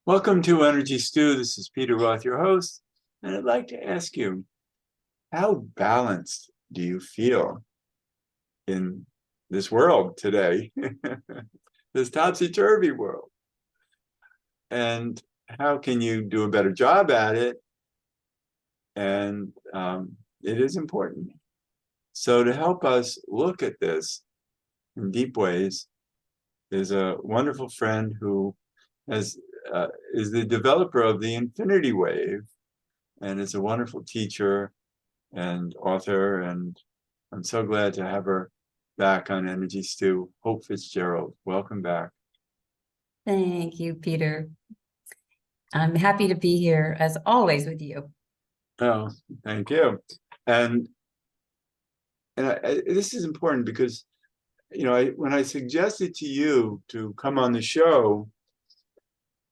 Welcome to Energy Stew. This is Peter Roth, your host, and I'd like to ask you, how balanced do you feel in this world today, this topsy-turvy world? And how can you do a better job at it? And it is important. So to help us look at this in deep ways is a wonderful friend who has is the developer of the infinity wave and is a wonderful teacher and author, and I'm so glad to have her back on Energy Stew. Hope Fitzgerald, welcome back. Thank you, Peter. I'm happy to be here as always with you. Oh, thank you. And this is important because, when I suggested to you to come on the show,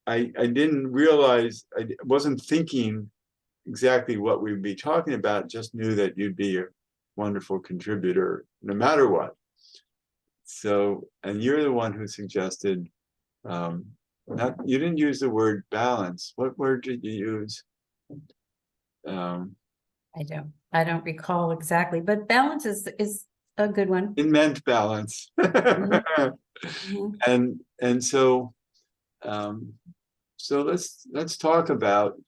I didn't realize, I wasn't thinking exactly what we'd be talking about, just knew that you'd be a wonderful contributor no matter what. So, and you're the one who suggested, you didn't use the word balance. What word did you use? I don't recall exactly, but balance is a good one. It meant balance. Mm-hmm. And so let's talk about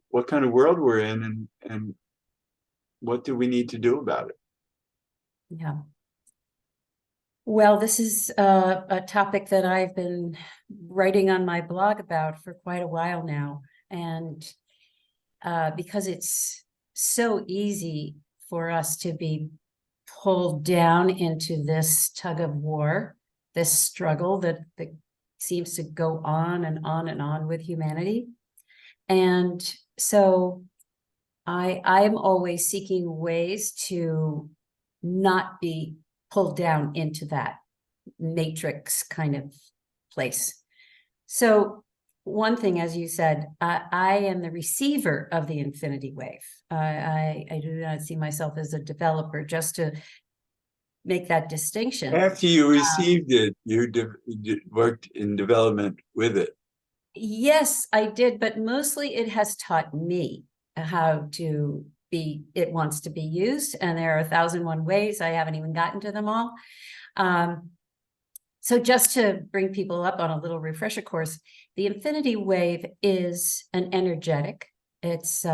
what kind of world we're in and what do we need to do about it. Yeah. Well, this is a topic that I've been writing on my blog about for quite a while now. And because it's so easy for us to be pulled down into this tug of war, this struggle that seems to go on and on and on with humanity. And so I'm always seeking ways to not be pulled down into that matrix kind of place. So one thing, as you said, I am the receiver of the infinity wave. I do not see myself as a developer, just to make that distinction. After you received it, you worked in development with it. Yes, I did, but mostly it has taught me how to be, it wants to be used, and there are 1,001 ways. I haven't even gotten to them all. So just to bring people up on a little refresher course, the infinity wave is an energetic. It's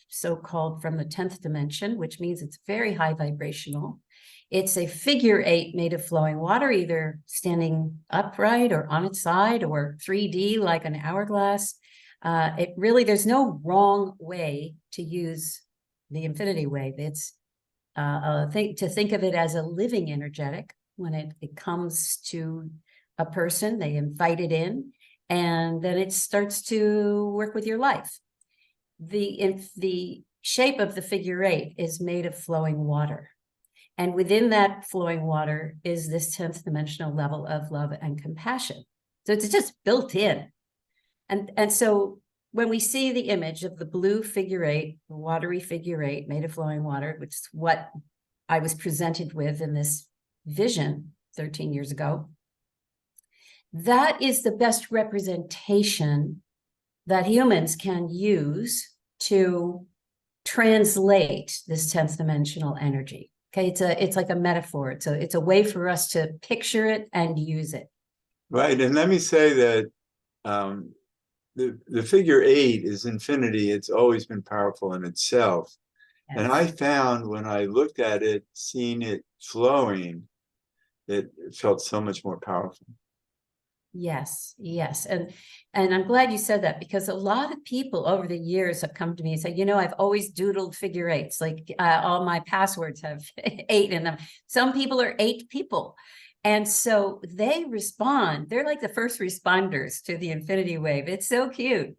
so-called from the 10th dimension, which means it's very high vibrational. It's a figure 8 made of flowing water, either standing upright or on its side or 3D like an hourglass. It really, there's no wrong way to use the infinity wave. It's to think of it as a living energetic. When it comes to a person, they invite it in, and then it starts to work with your life. The shape of the figure 8 is made of flowing water. And within that flowing water is this 10th dimensional level of love and compassion. So it's just built in. And so when we see the image of the blue figure 8, the watery figure 8 made of flowing water, which is what I was presented with in this vision 13 years ago, that is the best representation that humans can use to translate this 10th dimensional energy. Okay, it's like a metaphor. It's a way for us to picture it and use it. Right, and let me say that the figure 8 is infinity. It's always been powerful in itself. Yes. And I found when I looked at it, seeing it flowing, it felt so much more powerful. Yes, yes. And I'm glad you said that, because a lot of people over the years have come to me and said, I've always doodled figure 8s. Like all my passwords have 8 in them. Some people are 8 people. And so they respond. They're like the first responders to the infinity wave. It's so cute.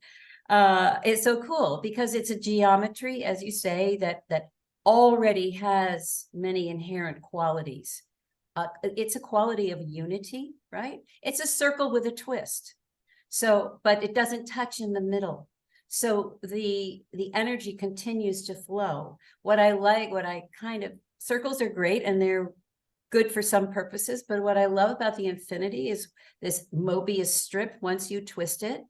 It's so cool because it's a geometry, as you say, that already has many inherent qualities. It's a quality of unity, right? It's a circle with a twist. So, but it doesn't touch in the middle. So the energy continues to flow. What I like, circles are great, and they're good for some purposes. But what I love about the infinity is this Mobius strip. Once you twist it,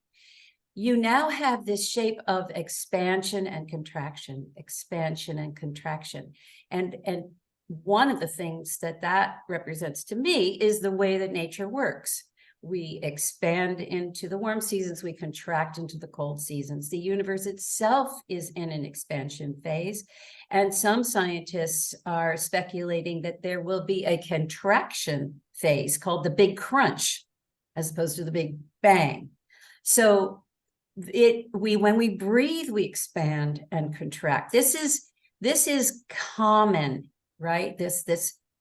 you now have this shape of expansion and contraction, expansion and contraction. And one of the things that represents to me is the way that nature works. We expand into the warm seasons, we contract into the cold seasons. The universe itself is in an expansion phase. And some scientists are speculating that there will be a contraction phase called the Big Crunch, as opposed to the Big Bang. So when we breathe, we expand and contract. This is common, right? This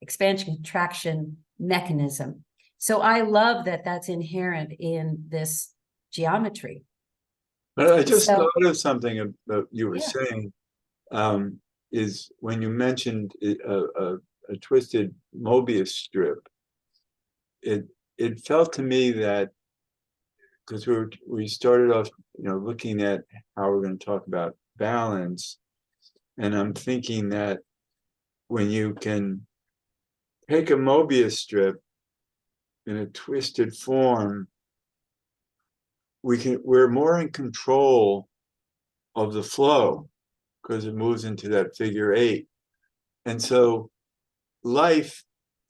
expansion contraction mechanism. So I love that that's inherent in this geometry. But I just thought of something about you were Yeah. saying, is when you mentioned a twisted Mobius strip, it felt to me that, because we started off, looking at how we're going to talk about balance, and I'm thinking that when you can take a Mobius strip in a twisted form, we're more in control of the flow because it moves into that figure 8. And so life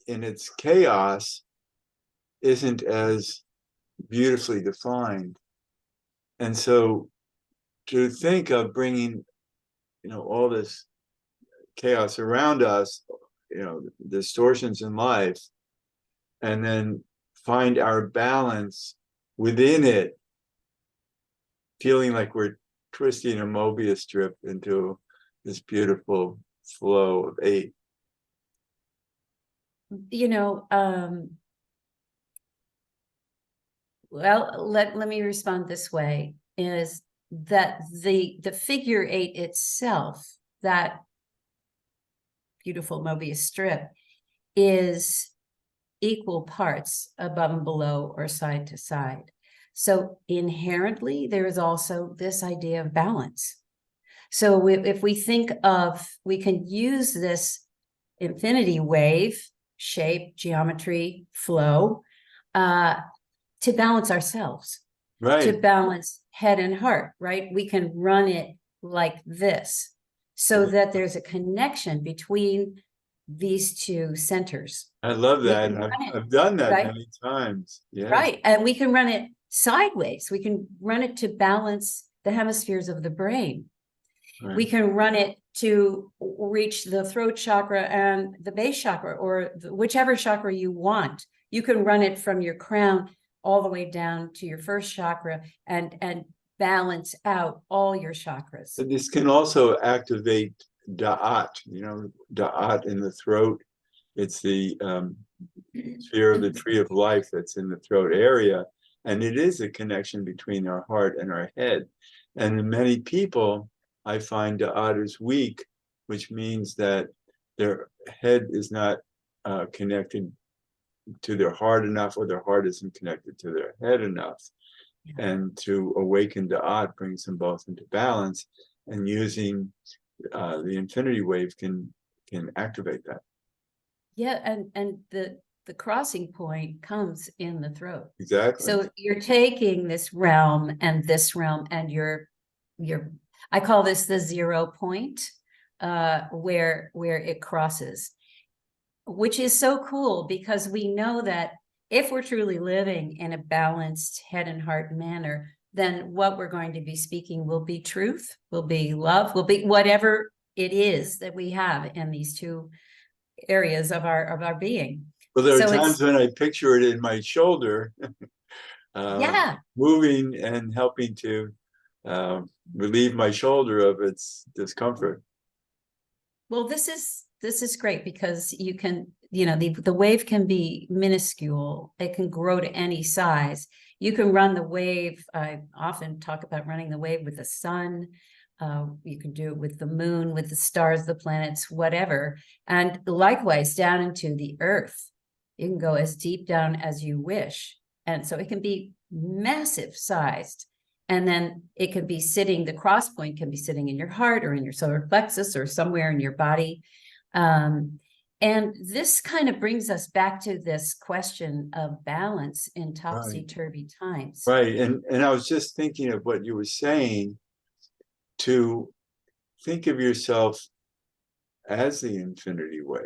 in its chaos isn't as beautifully defined. And so to think of bringing, all this chaos around us, distortions in life, and then find our balance within it, feeling like we're twisting a Mobius strip into this beautiful flow of 8. Well, let me respond this way, is that the figure 8 itself, that beautiful Mobius strip, is equal parts above and below or side to side. So inherently, there is also this idea of balance. So if we think of, we can use this infinity wave, shape, geometry, flow, to balance ourselves, Right. To balance head and heart, right? We can run it like this so that there's a connection between these two centers. I love that. I've done that, right? Many times. Yeah. Right. And we can run it sideways. We can run it to balance the hemispheres of the brain. Right. We can run it to reach the throat chakra and the base chakra, or whichever chakra you want. You can run it from your crown all the way down to your first chakra and balance out all your chakras. But this can also activate da'at, da'at in the throat. It's the sphere of the tree of life that's in the throat area. And it is a connection between our heart and our head. And in many people, I find da'at is weak, which means that their head is not connected to their heart enough, or their heart isn't connected to their head enough. Yeah. And to awaken da'at brings them both into balance, and using the infinity wave can activate that. Yeah, and the crossing point comes in the throat. Exactly. So you're taking this realm, and you're I call this the 0 point, where it crosses, which is so cool, because we know that if we're truly living in a balanced head and heart manner, then what we're going to be speaking will be truth, will be love, will be whatever it is that we have in these two areas of our being. Well, there are times when I picture it in my shoulder, moving and helping to relieve my shoulder of its discomfort. Well, this is great, because you can, the wave can be minuscule. It can grow to any size. You can run the wave. I often talk about running the wave with the sun. You can do it with the moon, with the stars, the planets, whatever. And likewise, down into the earth. You can go as deep down as you wish. And so it can be massive sized. And then it could be sitting, the cross point can be sitting in your heart or in your solar plexus or somewhere in your body. And this kind of brings us back to this question of balance in topsy-turvy times. Right. And I was just thinking of what you were saying, to think of yourself as the infinity wave.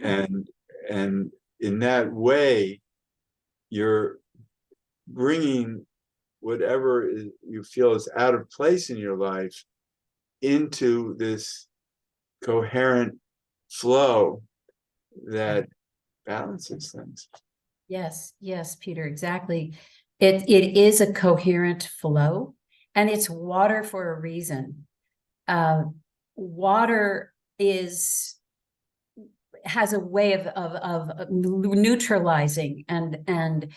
Yeah. And in that way, you're bringing whatever you feel is out of place in your life into this coherent flow that balances things. Yes, yes, Peter, exactly. It is a coherent flow, and it's water for a reason. Water has a way of neutralizing and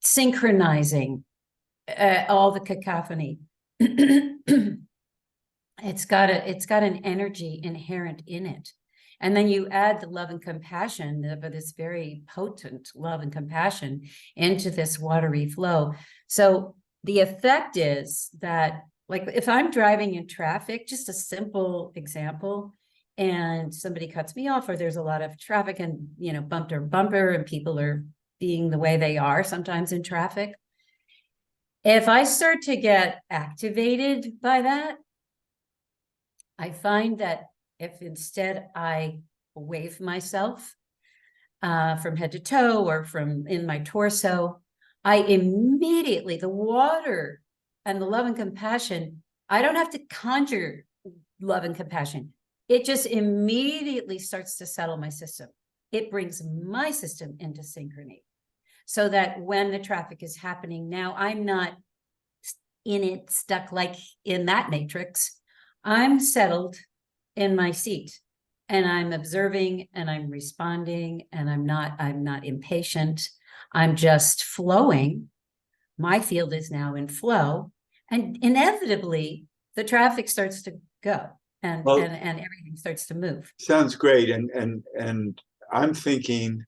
synchronizing all the cacophony. It's got an energy inherent in it. And then you add the love and compassion, this very potent love and compassion into this watery flow. So the effect is that, like, if I'm driving in traffic, just a simple example, and somebody cuts me off, or there's a lot of traffic and, bumper to bumper, and people are being the way they are sometimes in traffic. If I start to get activated by that, I find that if instead I wave myself from head to toe or from in my torso, I immediately, the water and the love and compassion, I don't have to conjure love and compassion. It just immediately starts to settle my system. It brings my system into synchrony, so that when the traffic is happening now, I'm not in it, stuck like in that matrix. I'm settled in my seat, and I'm observing, and I'm responding, and I'm not impatient. I'm just flowing. My field is now in flow, and inevitably the traffic starts to go, and everything starts to move. Sounds great. And I'm thinking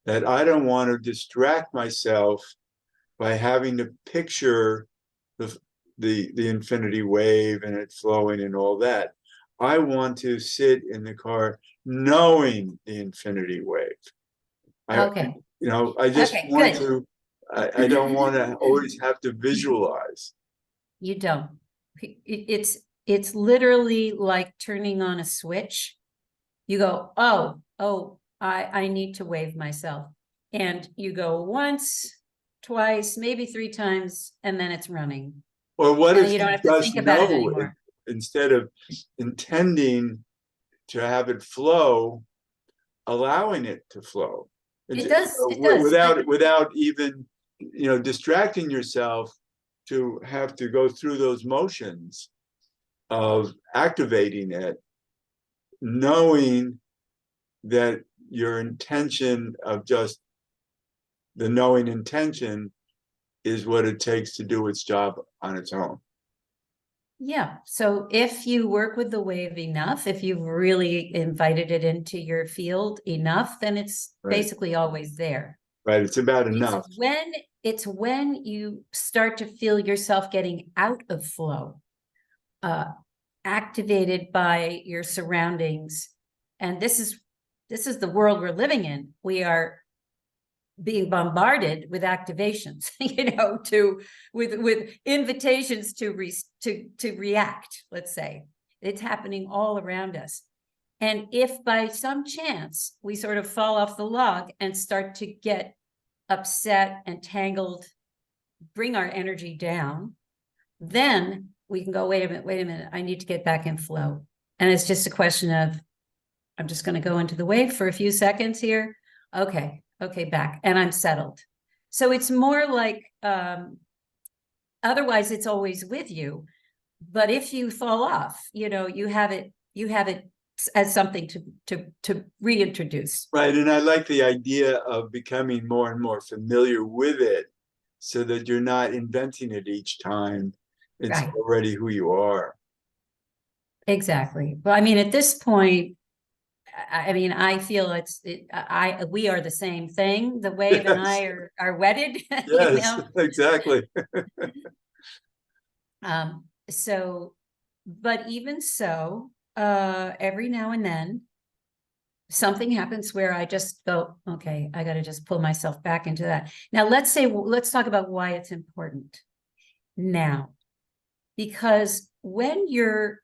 that I don't want to distract myself by having to picture the infinity wave and it flowing and all that. I want to sit in the car knowing the infinity wave. Okay. I just Okay, want good. to, I don't want to always have to visualize. You don't. It's literally like turning on a switch. You go, oh, I need to wave myself. And you go once, twice, maybe 3 times, and then it's running. Or what And if you don't you have to just think about it know anymore. instead of intending to have it flow, allowing it to flow? It does. Without even, distracting yourself to have to go through those motions of activating it, knowing that your intention of just the knowing intention is what it takes to do its job on its own. Yeah. So if you work with the wave enough, if you've really invited it into your field enough, then it's basically always there. Right. It's about enough. It's when you start to feel yourself getting out of flow, activated by your surroundings. And this is the world we're living in. We are being bombarded with activations, with invitations to react. Let's say it's happening all around us. And if by some chance we sort of fall off the log and start to get upset and tangled, bring our energy down, then we can go, wait a minute, I need to get back in flow. And it's just a question of, I'm just going to go into the wave for a few seconds here. Okay, back, and I'm settled. So it's more like, otherwise it's always with you. But if you fall off, you have it as something to reintroduce. Right. And I like the idea of becoming more and more familiar with it, so that you're not inventing it each time. It's already who you are. Exactly. But I mean, at this point, I feel we are the same thing. The wave and I are wedded. Yes, exactly. So, but even so, every now and then, something happens where I just go, okay, I got to just pull myself back into that. Now, let's talk about why it's important now, because when you're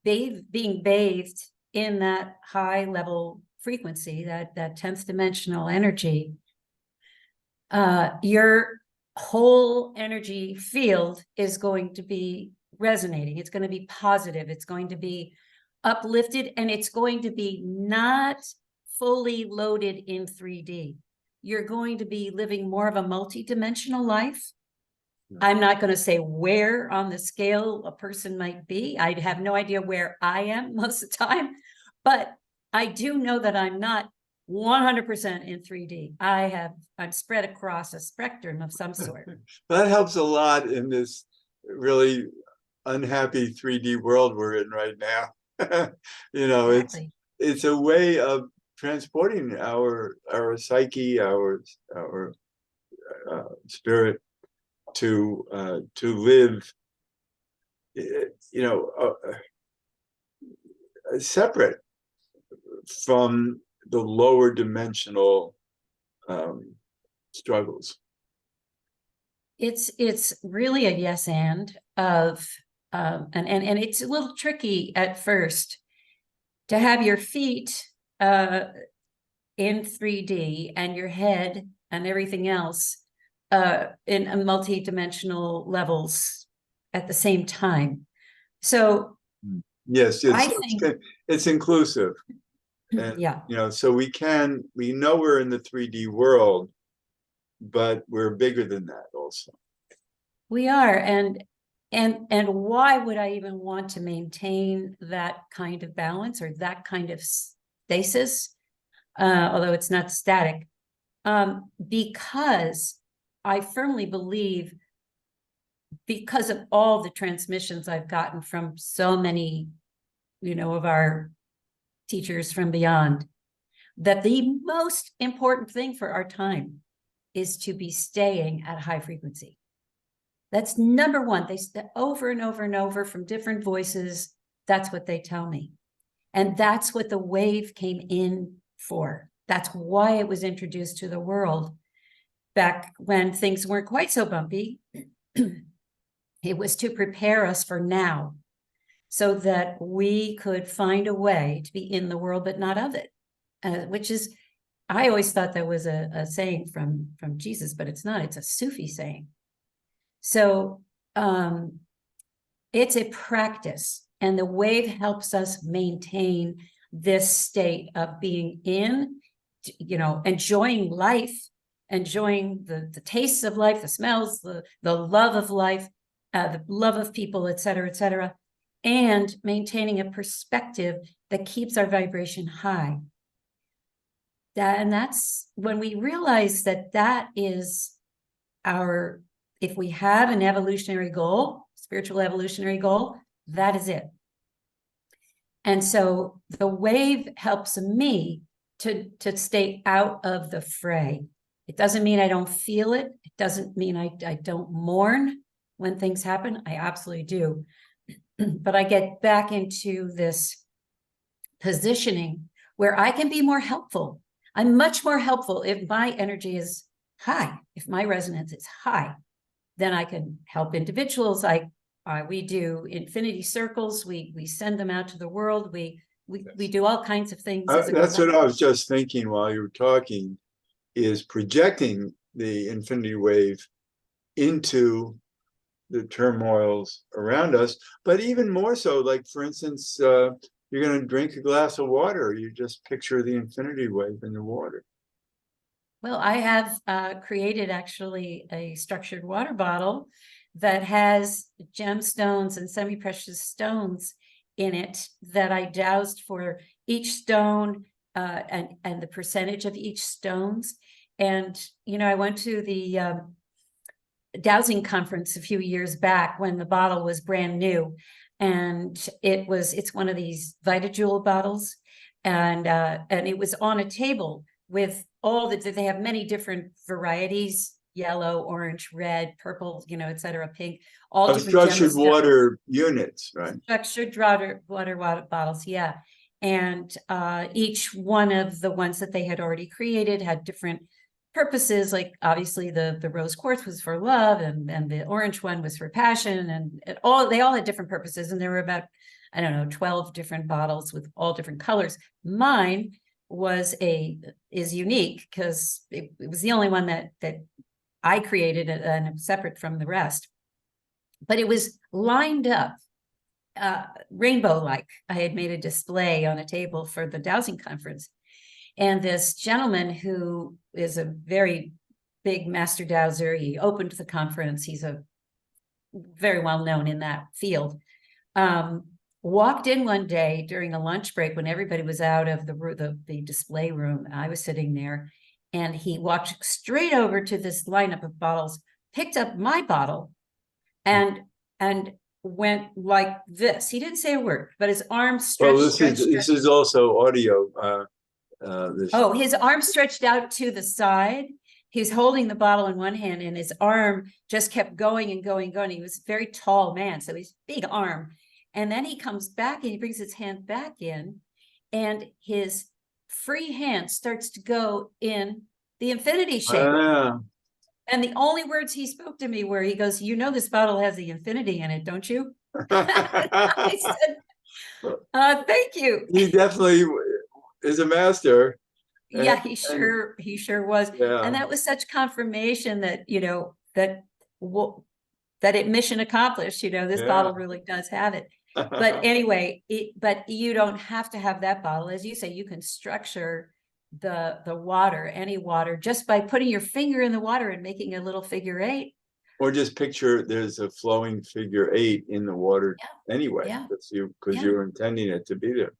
being bathed in that high level frequency, that 10th dimensional energy, your whole energy field is going to be resonating. It's going to be positive. It's going to be uplifted, and it's going to be not fully loaded in 3D. You're going to be living more of a multi-dimensional life. I'm not going to say where on the scale a person might be. I have no idea where I am most of the time, but I do know that I'm not 100% in 3D. I'm spread across a spectrum of some sort. That helps a lot in this really unhappy 3D world we're in right now. Exactly. It's a way of transporting our psyche, our spirit to live, separate from the lower dimensional struggles. It's really a yes and of and it's a little tricky at first to have your feet in 3D and your head and everything else in a multi-dimensional levels at the same time. So yes, it's inclusive. And yeah, so we know we're in the 3D world, but we're bigger than that also. we are. And why would I even want to maintain that kind of balance or that kind of stasis, although it's not static, because I firmly believe, because of all the transmissions I've gotten from so many, of our teachers from beyond, that the most important thing for our time is to be staying at high frequency. That's number one. They over and over and over from different voices. That's what they tell me. And that's what the wave came in for. That's why it was introduced to the world back when things weren't quite so bumpy. It was to prepare us for now, so that we could find a way to be in the world, but not of it, which is, I always thought that was a saying from Jesus, but it's not. It's a Sufi saying. So it's a practice, and the wave helps us maintain this state of being in, enjoying life, enjoying the tastes of life, the smells, the love of life, the love of people, et cetera, and maintaining a perspective that keeps our vibration high. And that's when we realize that is our, if we have an evolutionary goal, spiritual evolutionary goal, that is it. And so the wave helps me to stay out of the fray. It doesn't mean I don't feel it. It doesn't mean I don't mourn when things happen. I absolutely do. But I get back into this positioning where I can be more helpful. I'm much more helpful if my energy is high, if my resonance is high. Then I can help individuals. We do infinity circles. We send them out to the world. We do all kinds of things. That's what I was just thinking while you were talking, is projecting the infinity wave into the turmoils around us. But even more so, like, for instance, you're going to drink a glass of water, you just picture the infinity wave in the water. Well, I have created actually a structured water bottle that has gemstones and semi-precious stones in it that I dowsed for each stone and the percentage of each stones. And, I went to the dowsing conference a few years back when the bottle was brand new. And it's one of these VitaJewel bottles. And it was on a table with they have many different varieties: yellow, orange, red, purple, et cetera, pink, all different structured water units, right? Structured water bottles, yeah. And each one of the ones that they had already created had different purposes. Like obviously the rose quartz was for love, and the orange one was for passion, and they all had different purposes. And there were about, I don't know, 12 different bottles with all different colors. Mine is unique because it was the only one that I created, and separate from the rest. But it was lined up rainbow-like. I had made a display on a table for the dowsing conference. And this gentleman, who is a very big master dowser, he opened the conference. He's a very well known in that field. Walked in one day during a lunch break when everybody was out of the display room. I was sitting there, and he walked straight over to this lineup of bottles, picked up my bottle, and went like this. He didn't say a word, but his arm stretched. Well, this is also audio. His arm stretched out to the side. He's holding the bottle in one hand, and his arm just kept going and going and going. He was a very tall man, so he's big arm. And then he comes back and he brings his hand back in, and his free hand starts to go in the infinity shape. And the only words he spoke to me were, he goes, "You know, this bottle has the infinity in it, don't you?" I said, "Thank you." He definitely is a master. Yeah, he sure was. Yeah. And that was such confirmation that, that it mission accomplished. This bottle really does have it. But anyway, but you don't have to have that bottle. As you say, you can structure the water, any water, just by putting your finger in the water and making a little figure 8. Or just picture there's a flowing figure 8 in the water anyway, because you're intending it to be there.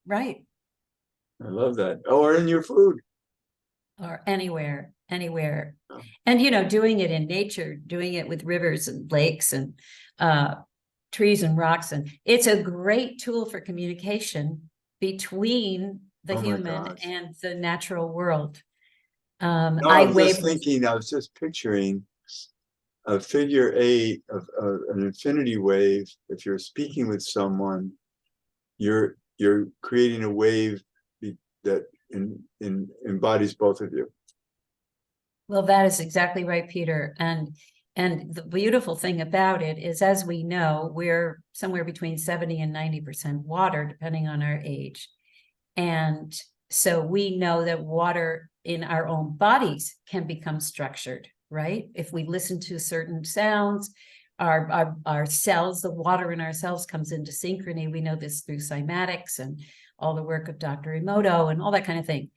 Right. I love that. Or in your food. Or anywhere. Oh. And, doing it in nature, doing it with rivers and lakes and trees and rocks. And it's a great tool for communication between the human and the natural world. I was just picturing a figure 8 of an infinity wave. If you're speaking with someone, you're creating a wave that embodies both of you. Well, that is exactly right, Peter. And the beautiful thing about it is, as we know, we're somewhere between 70 and 90% water, depending on our age. And so we know that water in our own bodies can become structured, right? If we listen to certain sounds, our cells, the water in our cells comes into synchrony. We know this through cymatics and all the work of Dr. Emoto and all that kind of thing.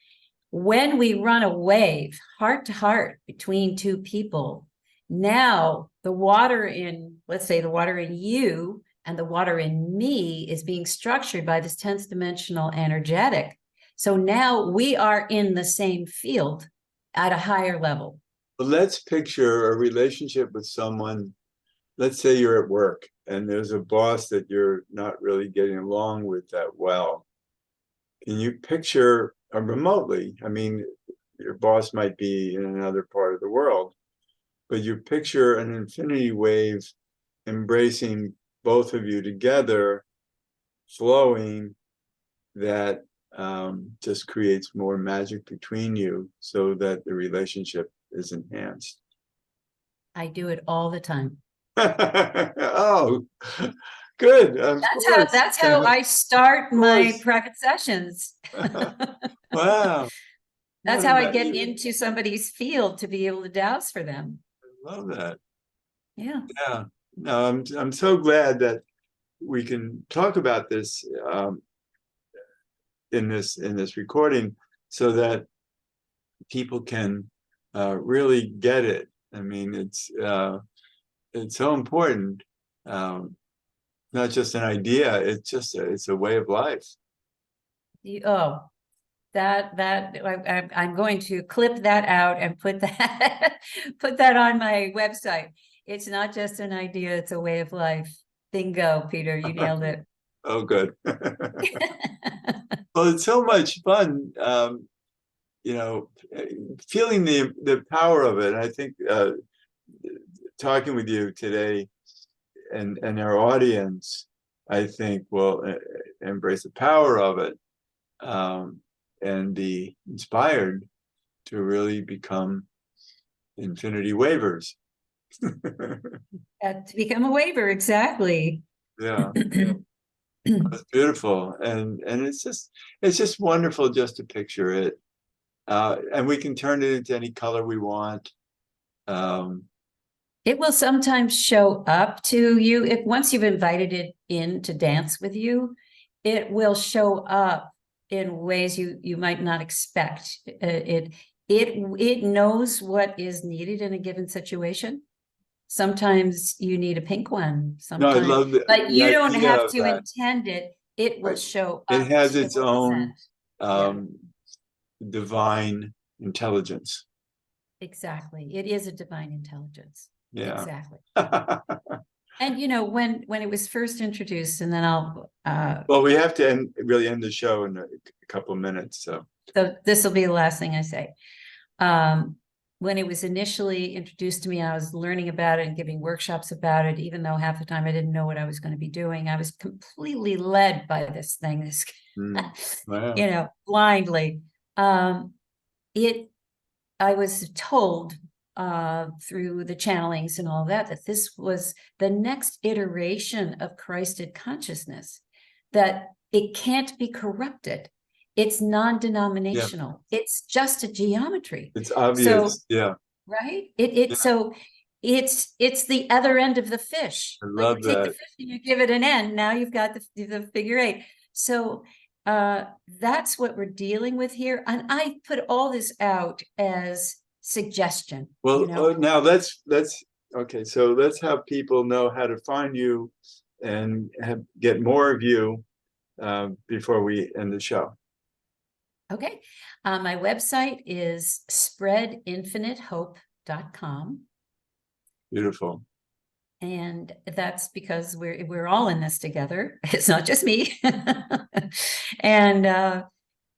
When we run a wave heart to heart between two people, now the water in, let's say the water in you and the water in me is being structured by this 10th dimensional energetic. So now we are in the same field at a higher level. But let's picture a relationship with someone. Let's say you're at work and there's a boss that you're not really getting along with that well. Can you picture remotely? I mean, your boss might be in another part of the world, but you picture an infinity wave embracing both of you together, flowing, that just creates more magic between you so that the relationship is enhanced. I do it all the time. Oh, good. That's how I start my private sessions. Wow. That's how I get into somebody's field to be able to douse for them. I love that. Yeah. Yeah. No, I'm so glad that we can talk about this in this recording, so that people can really get it. I mean, it's so important. Not just an idea; it's a way of life. I'm going to clip that out and put that on my website. It's not just an idea; it's a way of life. Bingo, Peter, you nailed it. Oh, good. Well, it's so much fun, feeling the power of it. I think talking with you today and our audience, I think, will embrace the power of it. and be inspired to really become infinity wavers. To become a waiver, exactly. Yeah, it's beautiful, and it's just wonderful just to picture it, and we can turn it into any color we want. It will sometimes show up to you if once you've invited it in to dance with you, it will show up in ways you might not expect. It knows what is needed in a given situation. Sometimes you need a pink one, No, I sometimes, love but the you don't idea have of to that. intend it. It will Right. show It up. has It its will own descend. divine intelligence. Exactly. It is a divine intelligence. Yeah. Exactly. And when it was first introduced, and then I'll Well, we have to really end the show in a couple of minutes. So this will be the last thing I say. When it was initially introduced to me, I was learning about it and giving workshops about it, even though half the time I didn't know what I was going to be doing. I was completely led by this thing, wow. Blindly. I was told through the channelings and all that this was the next iteration of Christed consciousness, that it can't be corrupted. It's Yeah, non-denominational. It's just a geometry. it's So, obvious. Yeah, right? So it's the other end of the fish. I Like you love take the that. fish and you give it an end. Now you've got the figure eight. So that's what we're dealing with here. And I put all this out as suggestion. Well, now let's okay. So let's have people know how to find you and get more of you before we end the show. Okay. My website is spreadinfinitehope.com. Beautiful. And that's because we're all in this together. It's not just me. And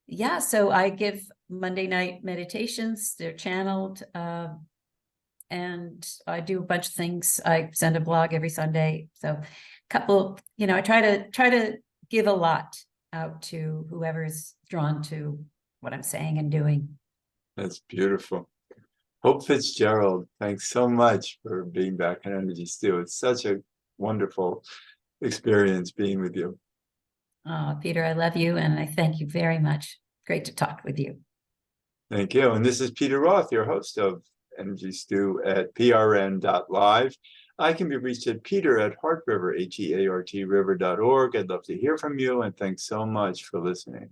yeah, so I give Monday night meditations. They're channeled. And I do a bunch of things. I send a blog every Sunday. So couple, I try to give a lot out to whoever is drawn to what I'm saying and doing. That's beautiful. Hope Fitzgerald, thanks so much for being back on Energy Stew. It's such a wonderful experience being with you. Peter, I love you and I thank you very much. Great to talk with you. Thank you. And this is Peter Roth, your host of Energy Stew at prn.live. I can be reached at peter@heartriver, HEART river.org. I'd love to hear from you, and thanks so much for listening.